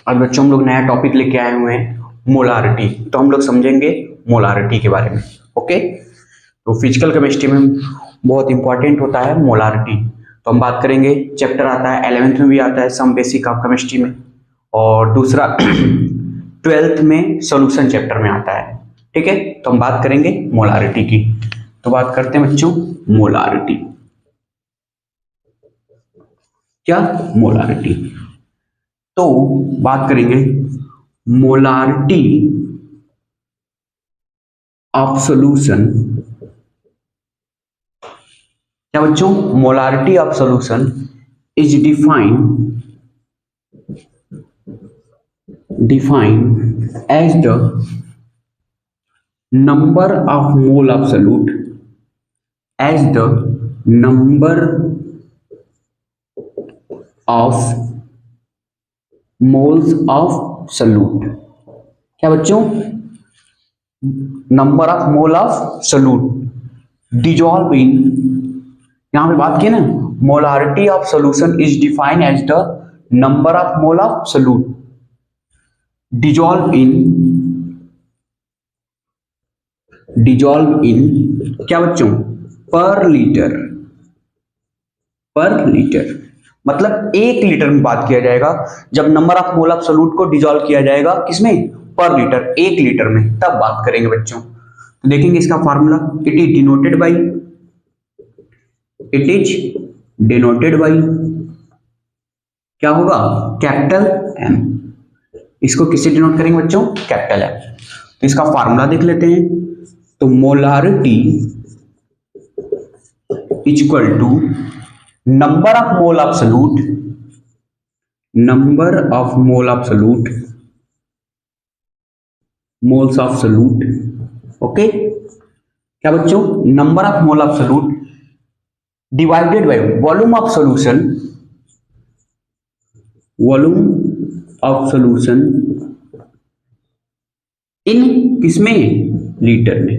आज बच्चों हम लोग नया टॉपिक लेके आए हुए हैं मोलारिटी। तो हम लोग समझेंगे मोलारिटी के बारे में। ओके, तो फिजिकल केमिस्ट्री में बहुत इंपॉर्टेंट होता है मोलारिटी। तो हम बात करेंगे, चैप्टर आता है 11th में भी आता है सम बेसिक ऑफ केमिस्ट्री में, और दूसरा 12th में सॉल्यूशन चैप्टर में आता है। ठीक है, तो हम बात करेंगे मोलारिटी की। तो बात करते हैं बच्चों मोलारिटी। क्या मोलारिटी? तो बात करेंगे मोलारिटी ऑफ सॉल्यूशन। क्या बच्चों? Molarity of solution is defined as the number of mole of solute as the number of moles of solute. क्या बच्चों? Number of mole of solute dissolve in, यहां पे बात की ना, molarity of solution is defined as the number of mole of solute dissolve in क्या बच्चों? पर लीटर मतलब 1 लीटर में बात किया जाएगा जब number of mole of solute को डिजॉल्व किया जाएगा, किसमें? पर लीटर, 1 लीटर में, तब बात करेंगे बच्चों। तो देखेंगे इसका formula, it is denoted by क्या होगा? Capital M. इसको किससे डिनोट करेंगे बच्चों? Capital M. तो इसका फार्मूला देख लेते हैं। तो molarity is equal to number of mole of solute moles of solute. Okay, क्या बच्चों? Number of mole of solute divided by volume of solution in किसमें? लीटर में।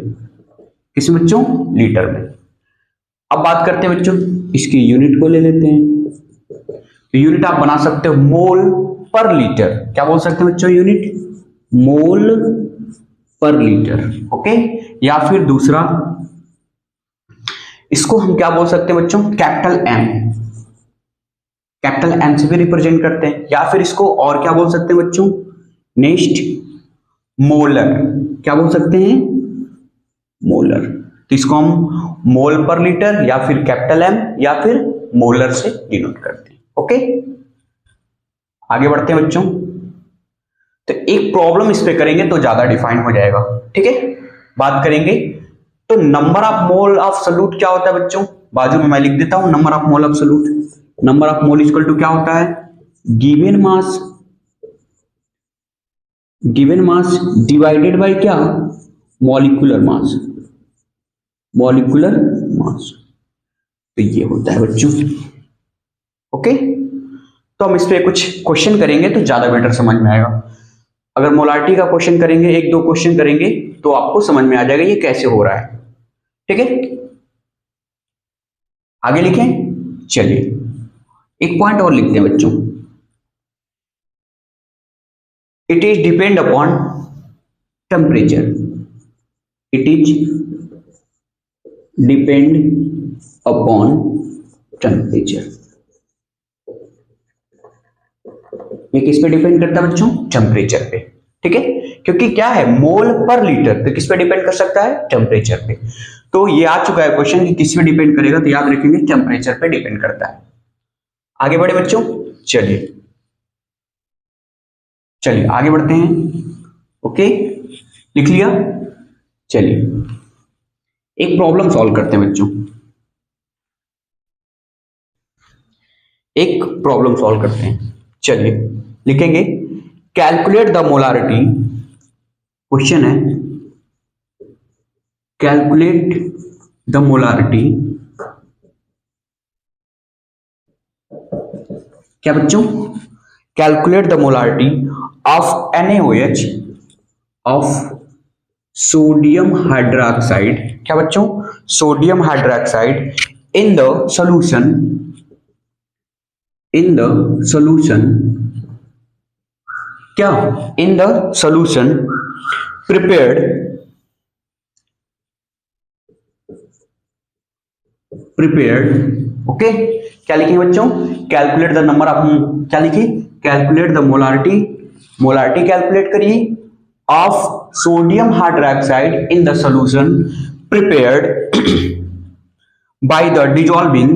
किसमें बच्चों? लीटर में। अब बात करते हैं बच्चों इसकी यूनिट को ले लेते हैं। तो यूनिट आप बना सकते हो मोल पर लीटर। क्या बोल सकते हैं बच्चों? यूनिट मोल पर लीटर। ओके, या फिर दूसरा इसको हम क्या बोल सकते हैं बच्चों? कैपिटल एम से भी रिप्रेजेंट करते हैं, या फिर इसको और क्या बोल सकते हैं बच्चों? Next molar. क्या बोल सकते हैं? मोलर। तो इसको हम मोल पर लीटर या फिर कैपिटल एम या फिर मोलर से डिनोट करते हैं। ओके, आगे बढ़ते हैं बच्चों। तो एक प्रॉब्लम इस पे करेंगे तो ज्यादा डिफाइन हो जाएगा। ठीक है, बात करेंगे तो number of mole of solute क्या होता है बच्चों? बाजू में मैं लिख देता हूं number of mole of solute. Number of mole equal to क्या होता है? गिवन मास डिवाइडेड बाय क्या? Molecular mass. तो ये होता है बच्चों। ओके, तो हम इस पे कुछ क्वेश्चन करेंगे तो ज्यादा बेटर समझ में आएगा। अगर मोलारिटी का क्वेश्चन करेंगे, 1-2 क्वेश्चन करेंगे तो आपको समझ में आ जाएगा ये कैसे हो रहा है। ठीक है, आगे लिखें। चलिए एक पॉइंट और लिखते हैं बच्चों। It is depend upon temperature. It is depend upon temperature. ये किस पे डिपेंड करता है बच्चों? टेम्परेचर पे। ठीक है, क्योंकि क्या है? मोल पर लीटर, तो किस पे डिपेंड कर सकता है? टेम्परेचर पे। तो ये आ चुका है क्वेश्चन कि किस पे डिपेंड करेगा, तो याद रखेंगे टेम्परेचर पे डिपेंड करता है। आगे बढ़े बच्चों। चलिए आगे बढ़ते हैं। ओके, लिख लिया। चलिए एक प्रॉब्लम सॉल्व करते हैं बच्चों। चलिए लिखेंगे कैलकुलेट द मोलारिटी। क्वेश्चन है कैलकुलेट द मोलारिटी। क्या बच्चों? Calculate the molarity of NaOH of sodium hydroxide. क्या बच्चों? Sodium hydroxide in the solution क्या, in the solution prepared okay. क्या लिखेंगे बच्चों, कैलकुलेट द नंबर ऑफ, क्या लिखिए, कैलकुलेट द मोलारिटी कैलकुलेट करिए of sodium hydroxide in the solution prepared by the dissolving,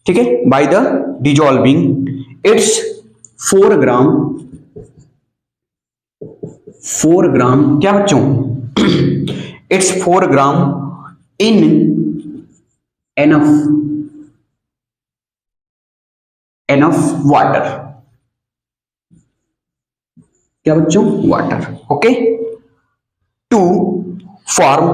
ठीक है, by the dissolving it's 4 gram क्या बच्चों, it's 4 gram in enough water, क्या बच्चों, water, okay, to form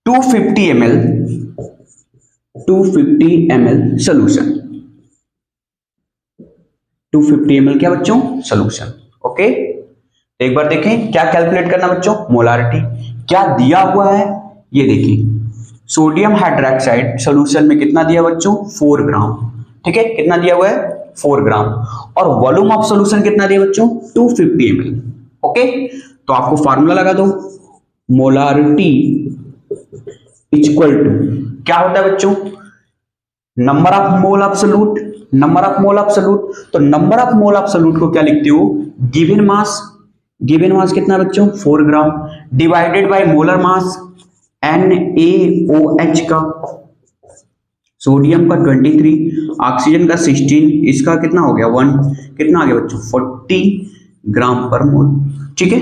250 ml solution, 250 ml क्या बच्चों, solution, okay. एक बार देखें क्या कैलकुलेट करना बच्चों, मोलारिटी क्या दिया हुआ है, ये देखिए सोडियम हाइड्रोक्साइड सॉल्यूशन में कितना दिया बच्चों, 4 ग्राम, ठीक है, कितना दिया हुआ है, 4 ग्राम, और वॉल्यूम ऑफ सॉल्यूशन कितना दिया बच्चों, 250 ml, ओके। तो आपको फार्मूला लगा दो, मोलारिटी इक्वल टू क्या होता है बच्चों, number of mole of solute, तो number of mole of solute को क्या लिखते हो, गिवन मास कितना बच्चों, 4 ग्राम, divided by molar mass NaOH का, सोडियम का 23, ऑक्सीजन का 16, इसका कितना हो गया 1, कितना आ गया बच्चों, 40 ग्राम पर मोल, ठीक है।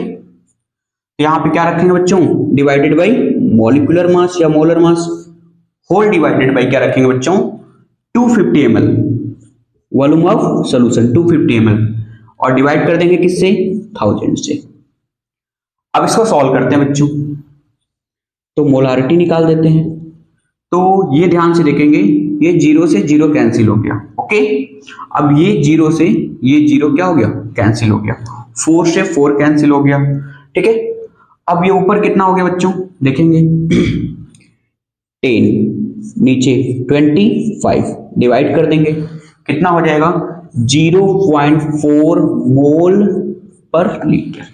यहां पे क्या रखेंगे बच्चों, डिवाइडेड बाय मॉलिक्यूलर मास या molar mass, whole divided by क्या रखेंगे बच्चों, 250 ml volume of solution 250 ml, और डिवाइड कर देंगे किससे, 1000 से। अब इसको सॉल्व करते हैं बच्चों, तो मोलारिटी निकाल देते हैं, तो ये ध्यान से देखेंगे, ये 0 से 0 कैंसिल हो गया, ओके। अब ये 0 से ये 0 क्या हो गया, कैंसिल हो गया, 4 से 4 कैंसिल हो गया, ठीक है। अब ये ऊपर कितना हो गया बच्चों, देखेंगे 10, नीचे 25, डिवाइड कर देंगे, कितना हो जाएगा 0.4 मोल पर लीटर।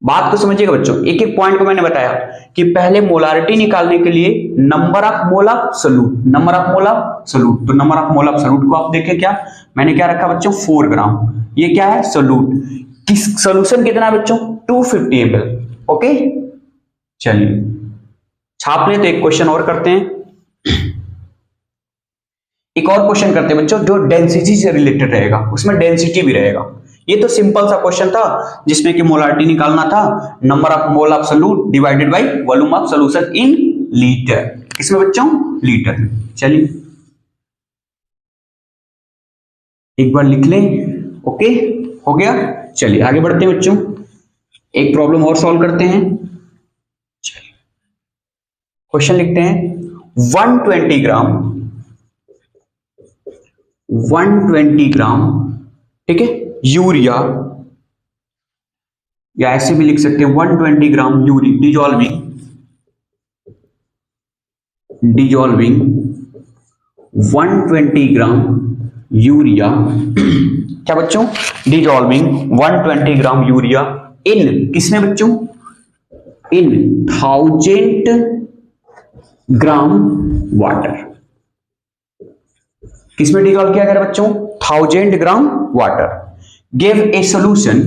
बात को समझिएगा बच्चों, एक एक पॉइंट को मैंने बताया कि पहले मोलारिटी निकालने के लिए number of mole of solute, तो number of mole of solute को आप देखें, क्या मैंने क्या रखा बच्चों, 4 ग्राम, ये क्या है सॉल्यूट, किस सॉल्यूशन कितना है बच्चों, 250 ml, ओके। चलिए छाप ले, तो एक क्वेश्चन और करते हैं, एक और क्वेश्चन करते हैं बच्चों जो डेंसिटी से रिलेटेड रहेगा, उसमें डेंसिटी भी रहेगा। ये तो सिंपल सा क्वेश्चन था जिसमें कि मोलारिटी निकालना था, number of mole of solute divided by volume of solution in litre, किसमें बच्चों, लीटर में। चलिए एक बार लिख लें, ओके, हो गया। चलिए आगे बढ़ते हैं बच्चों, एक प्रॉब्लम और सॉल्व करते हैं। चलिए क्वेश्चन लिखते हैं, 120 ग्राम, ठीक है, यूरिया, या ऐसे भी लिख सकते हैं 120 ग्राम डिजॉल्विंग 120 ग्राम यूरिया, क्या बच्चों, डिजॉल्विंग 120 ग्राम यूरिया इन किसमें बच्चों, इन 1000 ग्राम वाटर, किसमें डिजॉल्व किया गया बच्चों, 1000 gram water, give a solution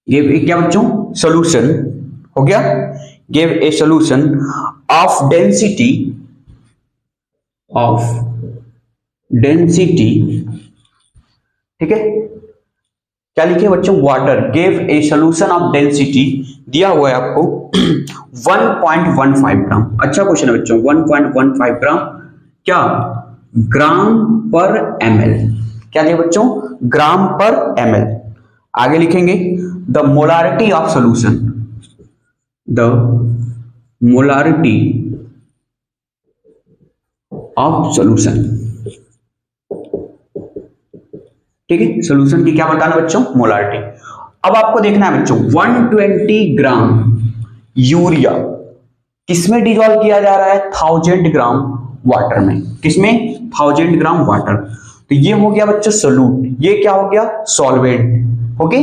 give a क्या बच्चों, सॉल्यूशन हो गया, give a solution of density ठीक है, क्या लिखे बच्चों, water, give a solution of density, दिया हुआ है आपको 1.15 ग्राम, अच्छा क्वेश्चन है बच्चों, 1.15 ग्राम क्या, ग्राम पर ml, क्या दिया बच्चों, ग्राम पर ml। आगे लिखेंगे the molarity of solution, the molarity of solution, ठीक है, सोल्यूशन की क्या बताना बच्चों, मोलारिटी। अब आपको देखना है बच्चों 120 ग्राम यूरिया किसमें डिजोल्व किया जा रहा है, 1000 ग्राम वाटर में। किसमें, 1000 ग्राम वाटर। तो ये हो गया बच्चों सोल्यूट, ये क्या हो गया, सॉल्वेंट। ओके,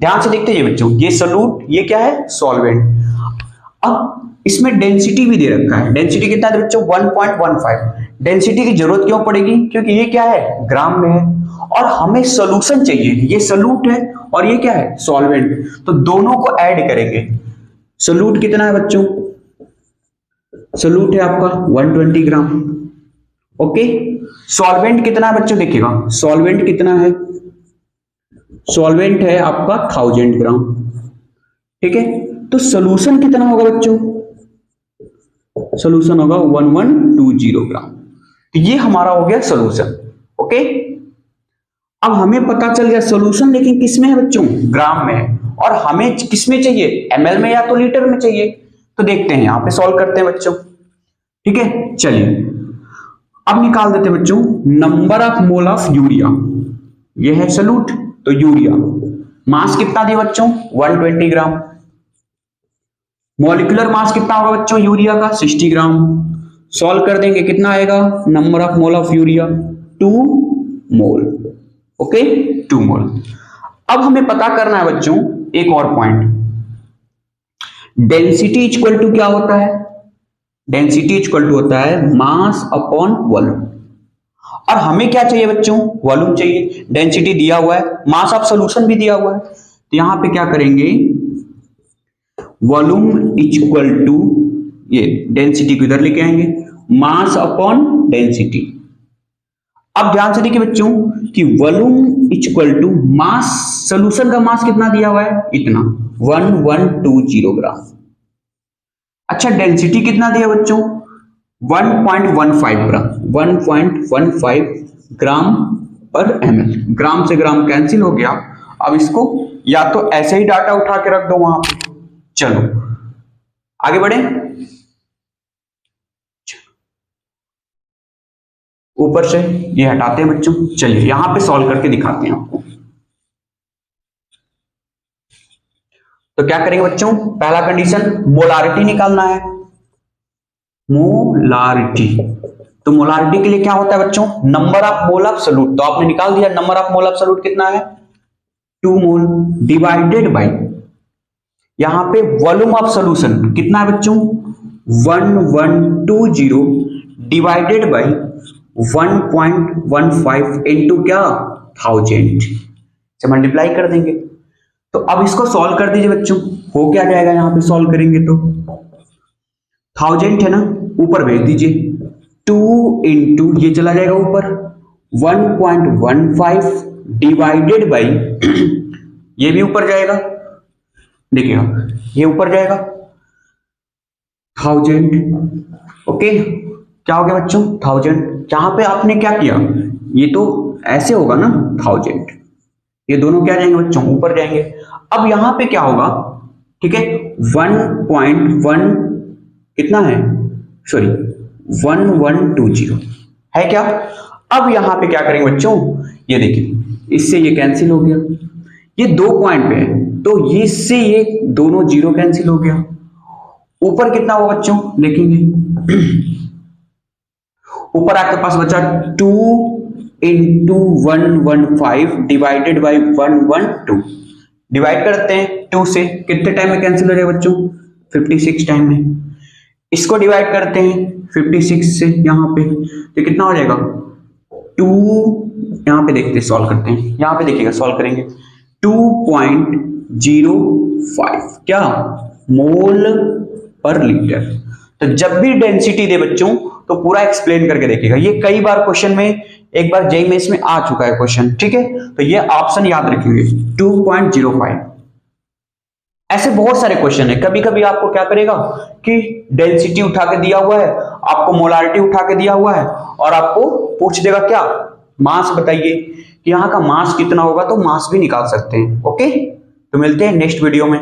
ध्यान से देखते हैं बच्चों, ये सोल्यूट, ये क्या है, सॉल्वेंट। अब इसमें डेंसिटी भी दे रखा है, डेंसिटी कितना है बच्चों, 1.15। डेंसिटी की जरूरत क्यों पड़ेगी, क्योंकि ये क्या है, ग्राम में है और हमें सोल्यूशन चाहिए, ये सोल्यूट है और ये क्या है, सॉल्वेंट। तो दोनों को ऐड करेंगे। सोल्यूट कितना है बच्चों, सोल्यूट है आपका 120 ग्राम। ओके, सॉल्वेंट कितना है बच्चों, देखिएगा सॉल्वेंट कितना है, सॉल्वेंट है आपका 1000 ग्राम। ठीक है, तो सोल्यूशन कितना होगा बच्चों, सोल्यूशन होगा 1120 ग्राम। तो ये हमारा हो गया सोल्यूशन। ओके, अब हमें पता चल गया सोल्यूशन, लेकिन किसमें है बच्चों, ग्राम में है, और हमें किसमें चाहिए, एमएल में या तो लीटर में चाहिए। तो देखते हैं, यहां पे सॉल्व करते हैं बच्चों। ठीक है, चलिए अब निकाल देते हैं बच्चों number of mole of urea. ये है सोल्यूट, तो यूरिया मास कितना दिया बच्चों, 120 ग्राम। मॉलिक्यूलर मास कितना होगा बच्चों यूरिया का, 60 ग्राम। सॉल्व कर देंगे, कितना आएगा, number of mole of urea 2 mole. Okay, 2 मोल। अब हमें पता करना है बच्चों एक और पॉइंट, डेंसिटी इक्वल टू क्या होता है, डेंसिटी इक्वल टू होता है मास अपॉन वॉल्यूम। और हमें क्या चाहिए बच्चों, वॉल्यूम चाहिए। डेंसिटी दिया हुआ है, मास ऑफ सॉल्यूशन भी दिया हुआ है, तो यहां पे क्या करेंगे, वॉल्यूम इक्वल टू, ये डेंसिटी को इधर लेके आएंगे, मास अपॉन डेंसिटी। अब ध्यान से देखिए बच्चों कि volume equal to mass, solution का मास कितना दिया हुआ है, इतना 1120 ग्राम। अच्छा, डेंसिटी कितना दिया बच्चों, 1.15 ग्राम, 1.15 ग्राम पर ml। ग्राम से ग्राम कैंसिल हो गया। अब इसको या तो ऐसे ही डाटा उठा के रख दो वहां पे। चलो आगे बढ़े, ऊपर से ये हटाते हैं बच्चों। चलिए यहां पे सॉल्व करके दिखाते हैं आपको। तो क्या करेंगे बच्चों, पहला कंडीशन मोलारिटी निकालना है, मोलारिटी। तो मोलारिटी के लिए क्या होता है बच्चों, number of mole of solute. तो आपने निकाल दिया, number of mole of solute कितना है, 2 मोल, डिवाइडेड बाय यहां पे वॉल्यूम ऑफ सोल्यूशन कितना है बच्चों, 1120 डिवाइडेड बाय 1.15 इंटू क्या, 1000 से मल्टीप्लाई कर देंगे। तो अब इसको सॉल्व कर दीजिए बच्चों, हो क्या जाएगा, यहां पे सॉल्व करेंगे तो 1000 है ना, ऊपर भेज दीजिए, 2 इंटू ये चला जाएगा ऊपर 1.15 डिवाइडेड बाई ये भी ऊपर जाएगा, देखिएगा ये ऊपर जाएगा 1000। ओके, क्या हो गया बच्चों, 1000। जहां पे आपने क्या किया, ये तो ऐसे होगा ना 1000, ये दोनों क्या जाएंगे बच्चों, ऊपर जाएंगे। अब यहां पे क्या होगा, ठीक है, 1.1 कितना है, सॉरी 1120 है क्या। अब यहां पे क्या करेंगे बच्चों, ये देखिए इससे ये कैंसिल हो गया, ये 2 पॉइंट पे है तो ये से ये दोनों जीरो कैंसिल हो गया। ऊपर कितना होगा बच्चों, देखेंगे ऊपर आपके पास बचा 2 इंटू 115 डिवाइडेड बाई 112। डिवाइड करते हैं 2 से, कितने टाइम में कैंसिल हो जाएगा बच्चों, 56 टाइम में। इसको डिवाइड करते हैं 56 से यहां पे, तो कितना हो जाएगा 2, यहां पे देखते हैं सॉल्व करते हैं, यहां पे देखिएगा सॉल्व करेंगे 2.05 क्या मोल पर लीटर। तो जब भी डेंसिटी दे बच्चों तो पूरा एक्सप्लेन करके देखिएगा, ये कई बार क्वेश्चन में, एक बार जेईई मेंस में आ चुका है क्वेश्चन, ठीक है। तो ये ऑप्शन याद रखेंगे 2.05। ऐसे बहुत सारे क्वेश्चन है, कभी कभी आपको क्या करेगा कि डेंसिटी उठा के दिया हुआ है, आपको मोलारिटी उठा के दिया हुआ है और आपको पूछ देगा क्या, मास बताइए कि यहाँ का मास कितना होगा, तो मास भी निकाल सकते हैं। ओके, तो मिलते हैं नेक्स्ट वीडियो में।